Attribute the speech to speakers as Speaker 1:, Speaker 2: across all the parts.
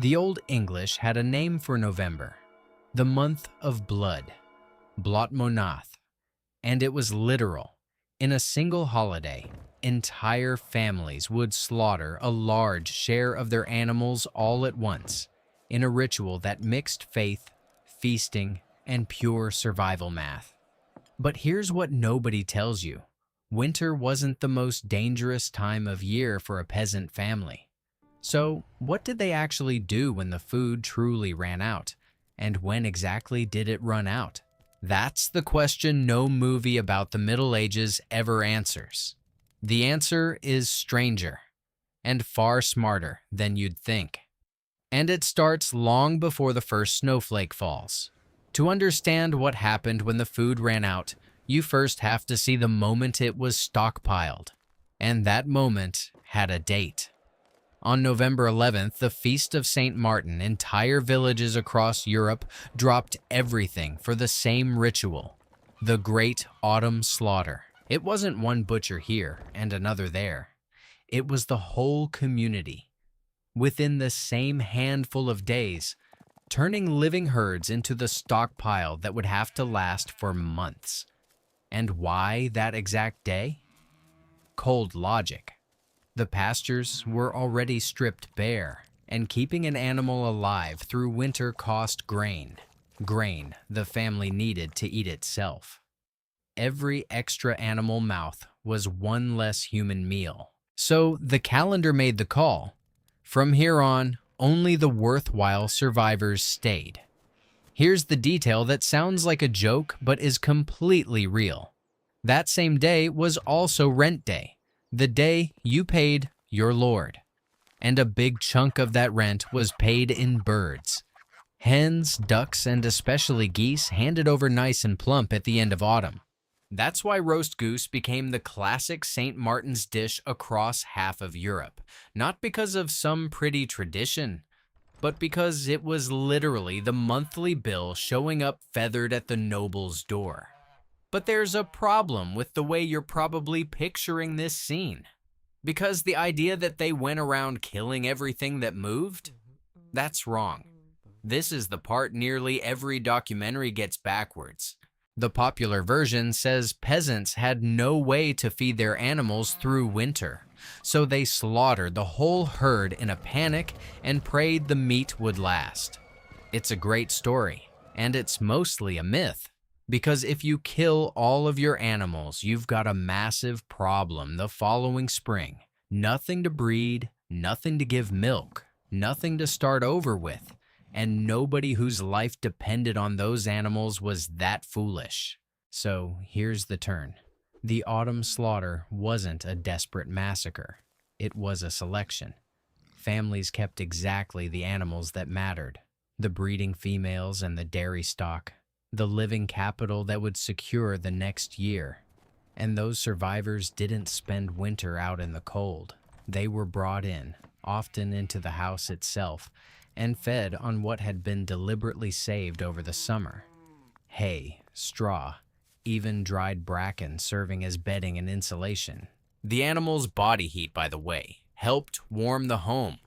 Speaker 1: The Old English had a name for November, the month of blood, Blot Monath, and it was literal. In a single holiday, entire families would slaughter a large share of their animals all at once, in a ritual that mixed faith, feasting, and pure survival math. But here's what nobody tells you. Winter wasn't the most dangerous time of year for a peasant family. So, what did they actually do when the food truly ran out? And when exactly did it run out? That's the question no movie about the Middle Ages ever answers. The answer is stranger, and far smarter than you'd think. And it starts long before the first snowflake falls. To understand what happened when the food ran out, you first have to see the moment it was stockpiled. And that moment had a date. On November 11th, the Feast of St. Martin, entire villages across Europe dropped everything for the same ritual, the Great Autumn Slaughter. It wasn't one butcher here and another there. It was the whole community. Within the same handful of days, turning living herds into the stockpile that would have to last for months. And why that exact day? Cold logic. The pastures were already stripped bare, and keeping an animal alive through winter cost grain. Grain the family needed to eat itself. Every extra animal mouth was one less human meal. So the calendar made the call. From here on, only the worthwhile survivors stayed. Here's the detail that sounds like a joke but is completely real. That same day was also rent day, the day you paid your lord. And a big chunk of that rent was paid in birds. Hens, ducks, and especially geese handed over nice and plump at the end of autumn. That's why roast goose became the classic St. Martin's dish across half of Europe. Not because of some pretty tradition, but because it was literally the monthly bill showing up feathered at the noble's door. But there's a problem with the way you're probably picturing this scene. Because the idea that they went around killing everything that moved? That's wrong. This is the part nearly every documentary gets backwards. The popular version says peasants had no way to feed their animals through winter, so they slaughtered the whole herd in a panic and prayed the meat would last. It's a great story, and it's mostly a myth. Because if you kill all of your animals, you've got a massive problem the following spring. Nothing to breed, nothing to give milk, nothing to start over with, and nobody whose life depended on those animals was that foolish. So here's the turn. The autumn slaughter wasn't a desperate massacre. It was a selection. Families kept exactly the animals that mattered, the breeding females and the dairy stock, the living capital that would secure the next year. And those survivors didn't spend winter out in the cold. They were brought in, often into the house itself, and fed on what had been deliberately saved over the summer. Hay, straw, even dried bracken serving as bedding and insulation. The animal's body heat, by the way, helped warm the home.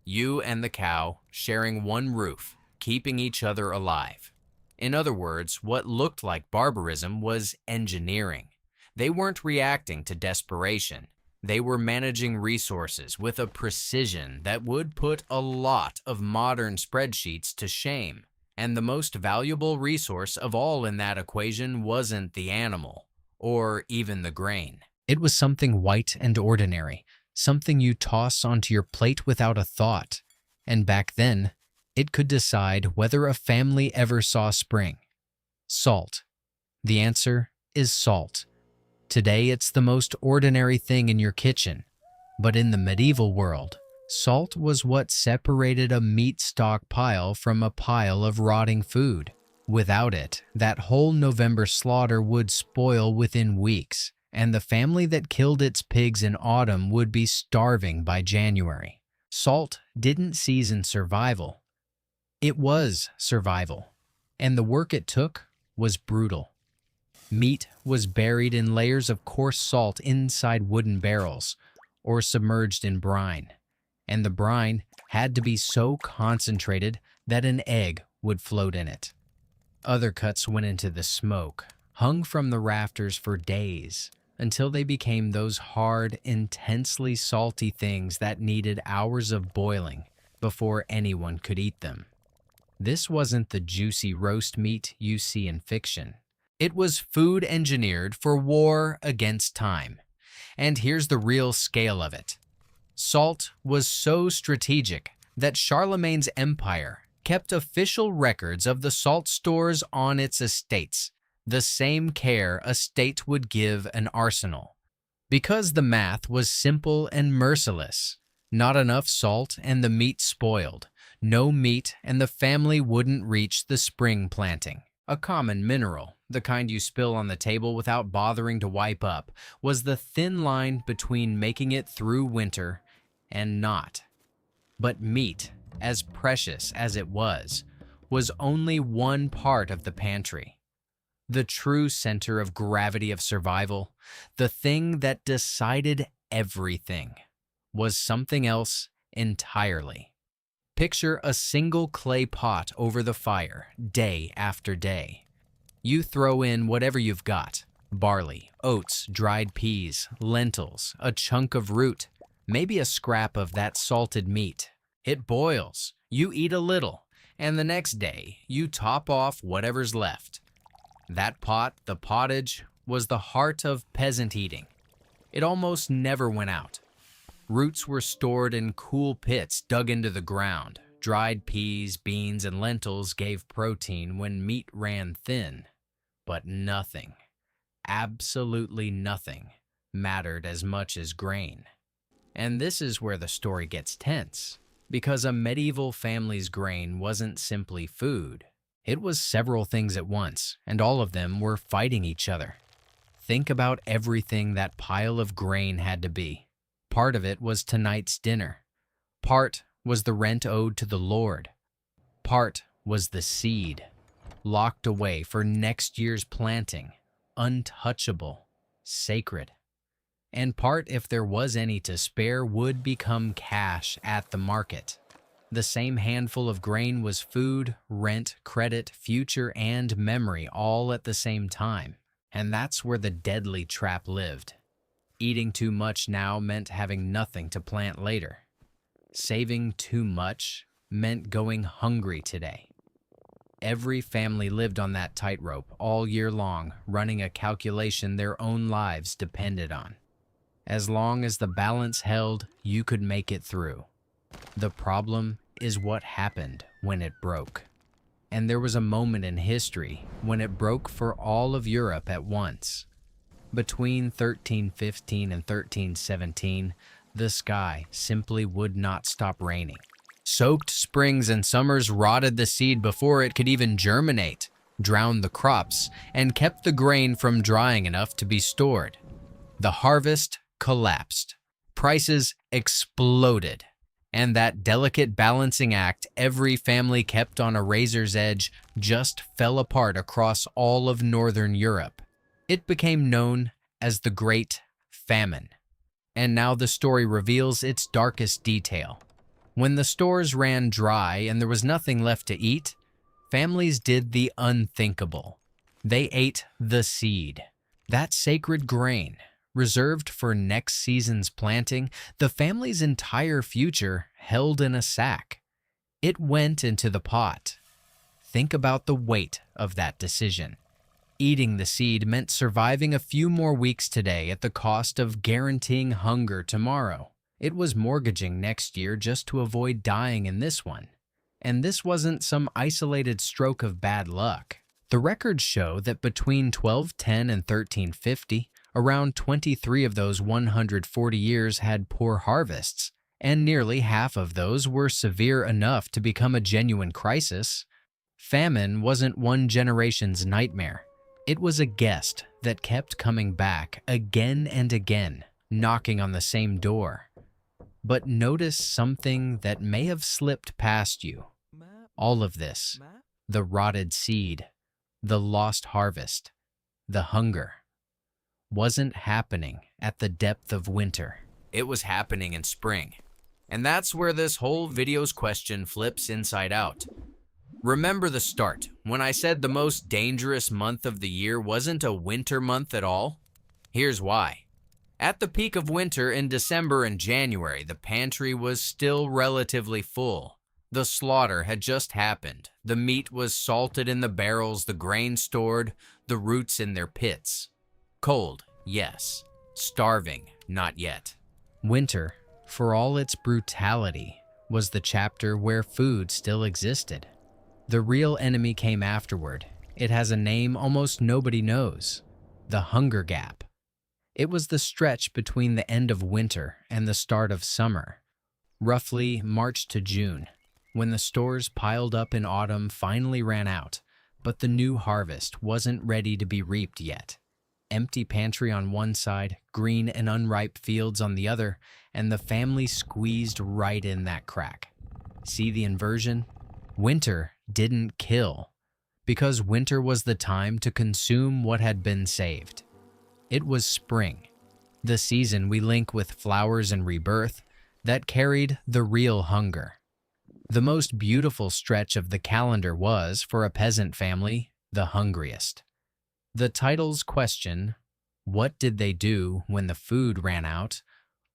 Speaker 1: You and the cow sharing one roof, keeping each other alive. In other words, what looked like barbarism was engineering. They weren't reacting to desperation. They were managing resources with a precision that would put a lot of modern spreadsheets to shame. And the most valuable resource of all in that equation wasn't the animal, or even the grain. It was something white and ordinary, something you toss onto your plate without a thought. And back then, it could decide whether a family ever saw spring. Salt. The answer is salt. Today, it's the most ordinary thing in your kitchen. But in the medieval world, salt was what separated a meat stockpile from a pile of rotting food. Without it, that whole November slaughter would spoil within weeks, and the family that killed its pigs in autumn would be starving by January. Salt didn't season survival. It was survival, and the work it took was brutal. Meat was buried in layers of coarse salt inside wooden barrels, or submerged in brine. and the brine had to be so concentrated that an egg would float in it. Other cuts went into the smoke, hung from the rafters for days, until they became those hard, intensely salty things that needed hours of boiling before anyone could eat them. This wasn't the juicy roast meat you see in fiction. It was food engineered for war against time. And here's the real scale of it. Salt was so strategic that Charlemagne's empire kept official records of the salt stores on its estates, the same care a state would give an arsenal. Because the math was simple and merciless. Not enough salt and the meat spoiled. No meat and the family wouldn't reach the spring planting. A common mineral, the kind you spill on the table without bothering to wipe up, was the thin line between making it through winter and not. But meat, as precious as it was only one part of the pantry. The true center of gravity of survival, the thing that decided everything, was something else entirely. Picture a single clay pot over the fire, day after day. You throw in whatever you've got: barley, oats, dried peas, lentils, a chunk of root, maybe a scrap of that salted meat. It boils, you eat a little, and the next day you top off whatever's left. That pot, the pottage, was the heart of peasant eating. It almost never went out. Roots were stored in cool pits dug into the ground. Dried peas, beans, and lentils gave protein when meat ran thin. But nothing, absolutely nothing, mattered as much as grain. And this is where the story gets tense, because a medieval family's grain wasn't simply food. It was several things at once, and all of them were fighting each other. Think about everything that pile of grain had to be. Part of it was tonight's dinner. Part was the rent owed to the Lord. Part was the seed, locked away for next year's planting, untouchable, sacred. And part, if there was any to spare, would become cash at the market. The same handful of grain was food, rent, credit, future, and memory all at the same time. And that's where the deadly trap lived. Eating too much now meant having nothing to plant later. Saving too much meant going hungry today. Every family lived on that tightrope all year long, running a calculation their own lives depended on. As long as the balance held, you could make it through. The problem is what happened when it broke. And there was a moment in history when it broke for all of Europe at once. Between 1315 and 1317, the sky simply would not stop raining. Soaked springs and summers rotted the seed before it could even germinate, drowned the crops, and kept the grain from drying enough to be stored. The harvest collapsed. Prices exploded. And that delicate balancing act every family kept on a razor's edge just fell apart across all of Northern Europe. It became known as the Great Famine. And now the story reveals its darkest detail. When the stores ran dry and there was nothing left to eat, families did the unthinkable. They ate the seed, that sacred grain, reserved for next season's planting, the family's entire future held in a sack. It went into the pot. Think about the weight of that decision. Eating the seed meant surviving a few more weeks today at the cost of guaranteeing hunger tomorrow. It was mortgaging next year just to avoid dying in this one. And this wasn't some isolated stroke of bad luck. The records show that between 1210 and 1350, around 23 of those 140 years had poor harvests, and nearly half of those were severe enough to become a genuine crisis. Famine wasn't one generation's nightmare. It was a guest that kept coming back again and again, knocking on the same door. But notice something that may have slipped past you. All of this, the rotted seed, the lost harvest, the hunger, wasn't happening at the depth of winter. It was happening in spring. And that's where this whole video's question flips inside out. Remember the start, when I said the most dangerous month of the year wasn't a winter month at all? Here's why. At the peak of winter in December and January, the pantry was still relatively full. The slaughter had just happened. The meat was salted in the barrels, the grain stored, the roots in their pits. Cold, yes. Starving, not yet. Winter, for all its brutality, was the chapter where food still existed. The real enemy came afterward. It has a name almost nobody knows: the hunger gap. It was the stretch between the end of winter and the start of summer, roughly March to June, when the stores piled up in autumn finally ran out, but the new harvest wasn't ready to be reaped yet. Empty pantry on one side, green and unripe fields on the other, and the family squeezed right in that crack. See the inversion? Winter didn't kill, because winter was the time to consume what had been saved. It was spring, the season we link with flowers and rebirth, that carried the real hunger. The most beautiful stretch of the calendar was, for a peasant family, the hungriest. The title's question, "What did they do when the food ran out?"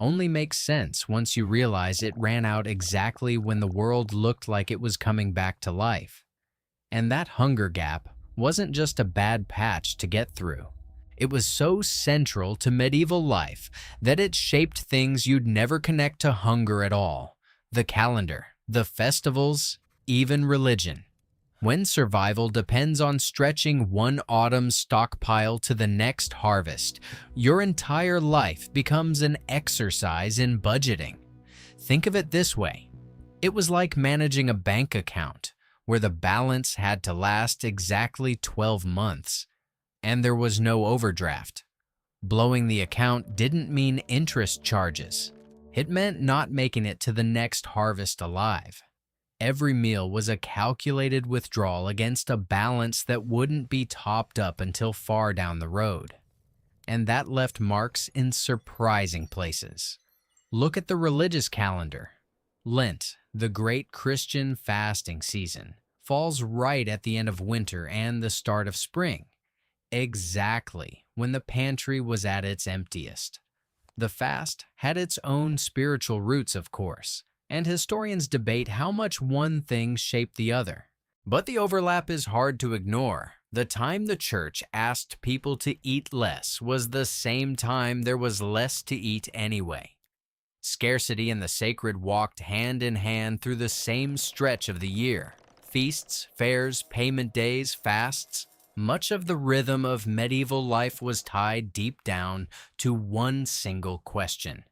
Speaker 1: only makes sense once you realize it ran out exactly when the world looked like it was coming back to life. And that hunger gap wasn't just a bad patch to get through. It was so central to medieval life that it shaped things you'd never connect to hunger at all: the calendar, the festivals, even religion. When survival depends on stretching one autumn's stockpile to the next harvest, your entire life becomes an exercise in budgeting. Think of it this way. It was like managing a bank account, where the balance had to last exactly 12 months, and there was no overdraft. Blowing the account didn't mean interest charges. It meant not making it to the next harvest alive. Every meal was a calculated withdrawal against a balance that wouldn't be topped up until far down the road. And that left marks in surprising places. Look at the religious calendar. Lent, the great Christian fasting season, falls right at the end of winter and the start of spring, exactly when the pantry was at its emptiest. The fast had its own spiritual roots, of course, and historians debate how much one thing shaped the other. But the overlap is hard to ignore. The time the church asked people to eat less was the same time there was less to eat anyway. Scarcity and the sacred walked hand in hand through the same stretch of the year. Feasts, fairs, payment days, fasts. Much of the rhythm of medieval life was tied deep down to one single question: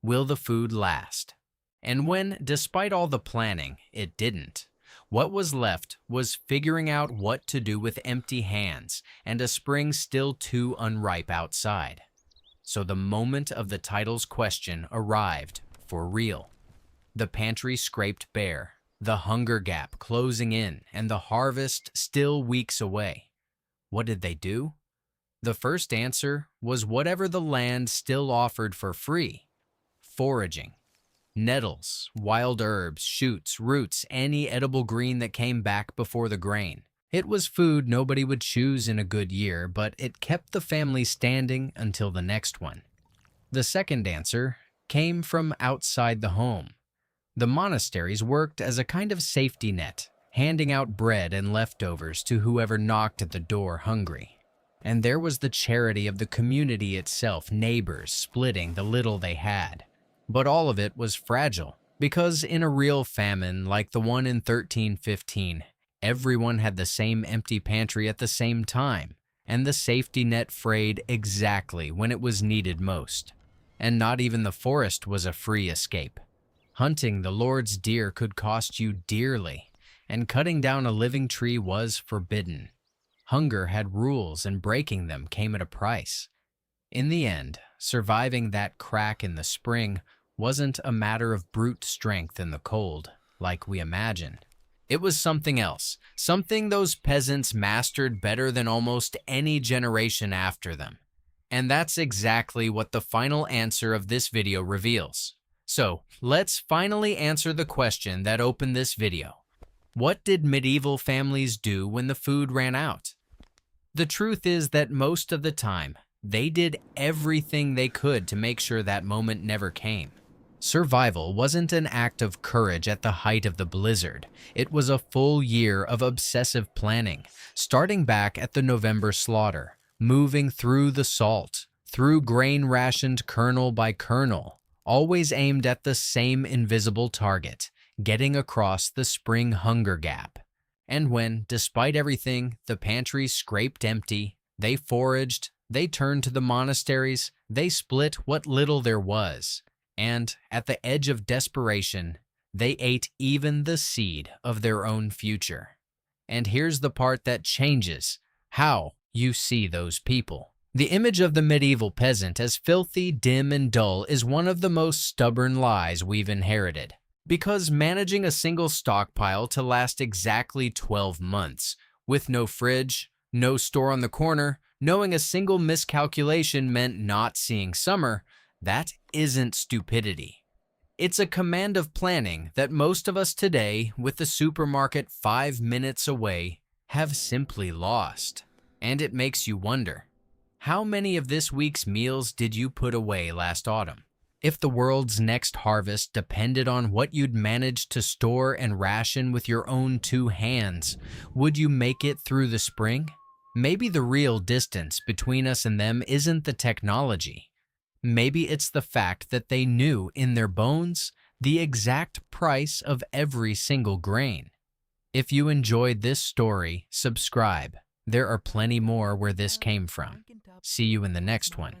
Speaker 1: will the food last? And when, despite all the planning, it didn't, what was left was figuring out what to do with empty hands and a spring still too unripe outside. So the moment of the title's question arrived for real. The pantry scraped bare, the hunger gap closing in, and the harvest still weeks away. What did they do? The first answer was whatever the land still offered for free: foraging. Nettles, wild herbs, shoots, roots, any edible green that came back before the grain. It was food nobody would choose in a good year, but it kept the family standing until the next one. The second answer came from outside the home. The monasteries worked as a kind of safety net, handing out bread and leftovers to whoever knocked at the door hungry. And there was the charity of the community itself, neighbors splitting the little they had. But all of it was fragile, because in a real famine like the one in 1315, everyone had the same empty pantry at the same time, and the safety net frayed exactly when it was needed most. And not even the forest was a free escape. Hunting the Lord's deer could cost you dearly, and cutting down a living tree was forbidden. Hunger had rules, and breaking them came at a price. In the end, surviving that crack in the spring wasn't a matter of brute strength in the cold, like we imagine. It was something else, something those peasants mastered better than almost any generation after them. And that's exactly what the final answer of this video reveals. So, let's finally answer the question that opened this video. What did medieval families do when the food ran out? The truth is that most of the time, they did everything they could to make sure that moment never came. Survival wasn't an act of courage at the height of the blizzard. It was a full year of obsessive planning, starting back at the November slaughter, moving through the salt, through grain rationed kernel by kernel, always aimed at the same invisible target, getting across the spring hunger gap. And when, despite everything, the pantry scraped empty, they foraged, they turned to the monasteries, they split what little there was, and, at the edge of desperation, they ate even the seed of their own future. And here's the part that changes how you see those people. The image of the medieval peasant as filthy, dim, and dull is one of the most stubborn lies we've inherited. Because managing a single stockpile to last exactly 12 months, with no fridge, no store on the corner, knowing a single miscalculation meant not seeing summer, that isn't stupidity. It's a command of planning that most of us today, with the supermarket 5 minutes away, have simply lost. And it makes you wonder, how many of this week's meals did you put away last autumn? If the world's next harvest depended on what you'd managed to store and ration with your own 2 hands, would you make it through the spring? Maybe the real distance between us and them isn't the technology. Maybe it's the fact that they knew in their bones the exact price of every single grain. If you enjoyed this story, subscribe. There are plenty more where this came from. See you in the next one.